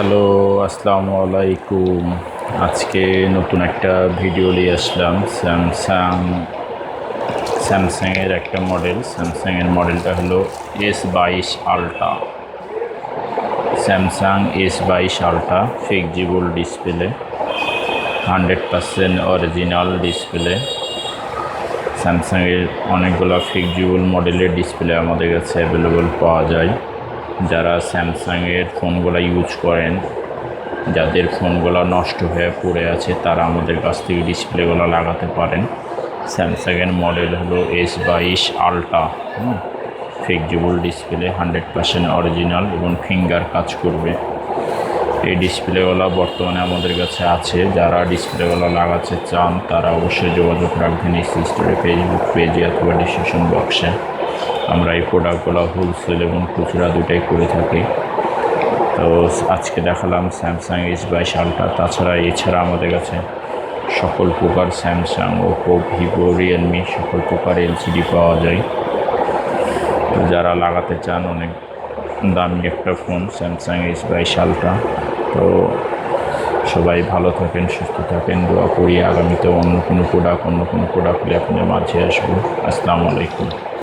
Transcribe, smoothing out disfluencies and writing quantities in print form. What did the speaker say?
Hello, আসসালামু আলাইকুম। আজকে নতুন একটা ভিডিও নিয়ে আসলাম। স্যামসাংয়ের একটা মডেল। স্যামসাংয়ের মডেলটা হলো S22 ultra. Samsung S22 ultra flexible display, 100% original display. স্যামসাংয়ের অনেকগুলো ফ্লেক্সিবল মডেলের ডিসপ্লে আমাদের কাছে অ্যাভেলেবল পাওয়া যায়। যারা স্যামসাংয়ের ফোনগুলো ইউজ করেন, যাদের ফোনগুলো নষ্ট হয়ে পড়ে আছে, তারা আমাদের কাছ থেকে ডিসপ্লেগুলো লাগাতে পারেন। স্যামসাংয়ের মডেল হলো S22 ultra. Flexible display, 100% original এবং ফিঙ্গার কাজ করবে। এই ডিসপ্লেগুলো বর্তমানে আমাদের কাছে আছে। যারা ডিসপ্লেগুলো লাগাতে চান তারা অবশ্যই যোগাযোগ রাখবেন স্টোরে, ফেসবুক পেজে অথবা ডিসক্রিপশন বক্সে। আমরা এই প্রোডাক্টগুলো হোলসেল এবং খুচরা দুটাই করে থাকি। তো আজকে দেখালাম স্যামসাং S22 আলট্রা। এছাড়া আমাদের কাছে সকল প্রকার স্যামসাং, ওপো, ভিভো, রিয়েলমি সকল প্রকার এলসিডি পাওয়া যায়। তো যারা লাগাতে চান, অনেক দামি একটা ফোন স্যামসাং S22 আলট্রা। তো সবাই ভালো থাকেন, সুস্থ থাকেন, দোয়া করি আগামীতে অন্য কোনো প্রোডাক্ট হলে আপনাদের মাঝে আসবো। আসসালামু আলাইকুম।